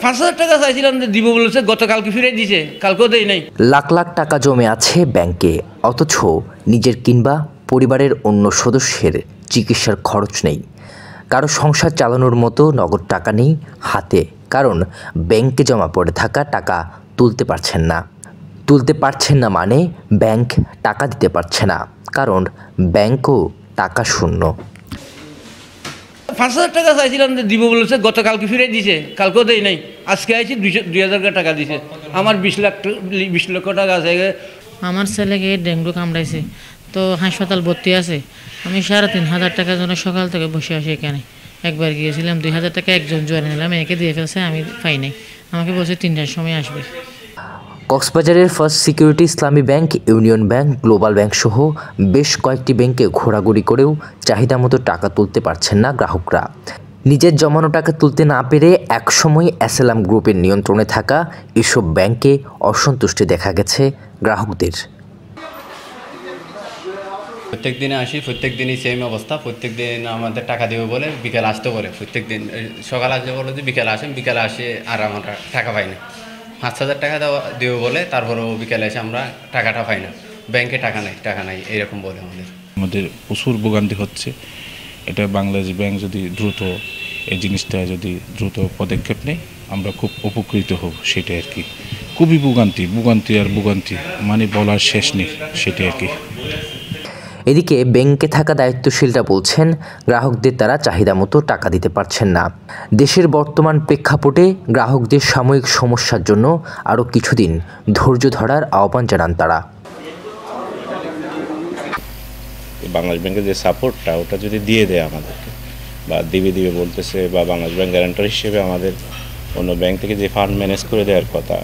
5,000 টাকা চাইছিলাম যে দিব বলেছে, গতকালকে ফিরে দিয়েছে, কালকেও দেয় নাই। লাখ লাখ টাকা জমে আছে ব্যাংকে, অথচ নিজের কিংবা পরিবারের অন্য সদস্যের চিকিৎসার খরচ নেই। কারো সংসার চালানোর মতো নগদ টাকা নেই হাতে, কারণ ব্যাংকে জমা পড়ে থাকা টাকা তুলতে পারছেন না মানে ব্যাংক টাকা দিতে পারছে না, কারণ ব্যাংকও টাকা শূন্য। 5,000 টাকা চাইছিলাম যে দিব বলেছে, গতকালকে ফিরে দিয়েছে, কালকেও দেয় নাই। আজকে আইছি 2,000 টাকা দিছে। আমার 20 লক্ষ টাকা আছে। আমার ছেলেকে ডেঙ্গু কামড়াইছে, তো হাসপাতাল ভর্তি আছে। আমি 3,500 টাকার জন্য সকাল থেকে বসে আসি এখানে। একবার গিয়েছিলাম 2,000 টাকা একজন জোয়ার নিলাম, একে দিয়ে ফেলছে, আমি পাই নাই। আমাকে বলছে 3টার সময় আসবে। কক্সবাজারের ফার্স্ট সিকিউরিটি ইসলামী bank, union bank, global bank সহ বেশ কয়েকটি ব্যাংকে ঘোরাঘুরি করেও চাহিদা মতো টাকা তুলতে পারছেন না গ্রাহকরা। নিজের জমানো টাকা তুলতে না পেরে একসময় এসএলএম গ্রুপের নিয়ন্ত্রণে থাকা এসব ব্যাংকে অসন্তুষ্টি দেখা গেছে গ্রাহকদের। প্রত্যেক দিনে আসি, প্রত্যেক দিনই সেম অবস্থা। প্রত্যেক দিন আমাদের টাকা দেবে বলে বিকেল আসতে বলে, প্রত্যেক দিন সকাল আসতে বলে যে বিকেলে আসেন, বিকেলে আসে আর আমরা টাকা পাই না। 5,000 টাকা দেবে বলে, তারপরেও বিকেলে এসে আমরা টাকাটা পাই না। ব্যাংকে টাকা নাই এরকম বলে আমাদের প্রচুর ভোগান্তি হচ্ছে। এটা বাংলাদেশ ব্যাংক যদি দ্রুত এই জিনিসটা যদি দ্রুত পদক্ষেপ নেয়, আমরা খুব উপকৃত হব, সেটাই আর কি। খুবই ভোগান্তি মানে বলার শেষ নেই, সেটাই আর কি। এদিকে ব্যাংকে থাকা দায়িত্বশীলরা বলছেন, গ্রাহকদের তারা চাহিদা মতো টাকা দিতে পারছেন না। দেশের বর্তমান প্রেক্ষাপটে গ্রাহকদের সাময়িক সমস্যার জন্য আরও কিছুদিন ধৈর্য ধরার আহ্বান জানান তারা। বাংলাদেশ ব্যাংকের যে সাপোর্টটা, ওটা যদি দিয়ে দেয় আমাদেরকে, বা দিবে বলতেছে, বা বাংলাদেশ ব্যাংক গ্যারান্টার হিসেবে আমাদের অন্য ব্যাংক থেকে যে ফান্ড ম্যানেজ করে দেওয়ার কথা,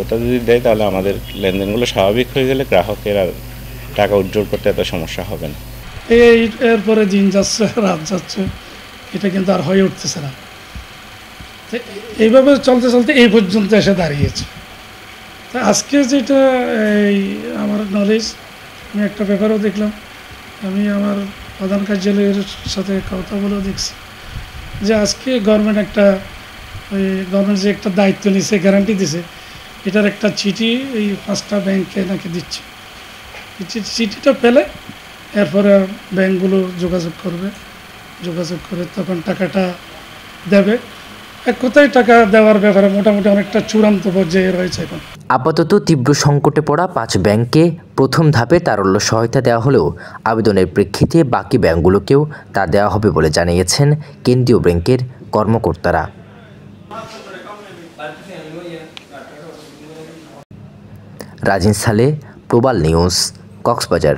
ওটা যদি দেয়, তাহলে আমাদের লেনদেনগুলো স্বাভাবিক হয়ে গেলে গ্রাহকের আর টাকা উজ্জ্বল করতে এত সমস্যা হবে না। এরপরে দিন যাচ্ছে, রাত যাচ্ছে, এটা কিন্তু আর হয়ে উঠতেছে না। এইভাবে চলতে এই পর্যন্ত এসে দাঁড়িয়েছে। তা আজকে যেটা এই আমার নলেজ, আমি একটা পেপারও দেখলাম, আমি আমার প্রধান কার্যালয়ের সাথে কথা বলেও দেখছি যে আজকে গভর্নমেন্ট যে একটা দায়িত্ব নিছে, গ্যারান্টি দিছে, এটার একটা চিঠি এই 5টা ব্যাংকে নাকি দিচ্ছে। চিঠিটা পেলে এরপরে ব্যাংকগুলো যোগাযোগ করে তখন টাকাটা দেবে। এক কথায় টাকা দেওয়ার ব্যাপারে মোটামুটি অনেকটা চূড়ান্ত পর্যায়ে রয়েছে এখন। আপাতত তীব্র সংকটে পড়া 5 ব্যাংকে প্রথম ধাপে তারল্য সহায়তা দেওয়া হলেও আবেদনের প্রেক্ষিতে বাকি ব্যাংকগুলোকেও তা দেওয়া হবে বলে জানিয়েছেন কেন্দ্রীয় ব্যাংকের কর্মকর্তারা। রাজিন সালে, প্রবাল নিউজ, কক্সবাজার।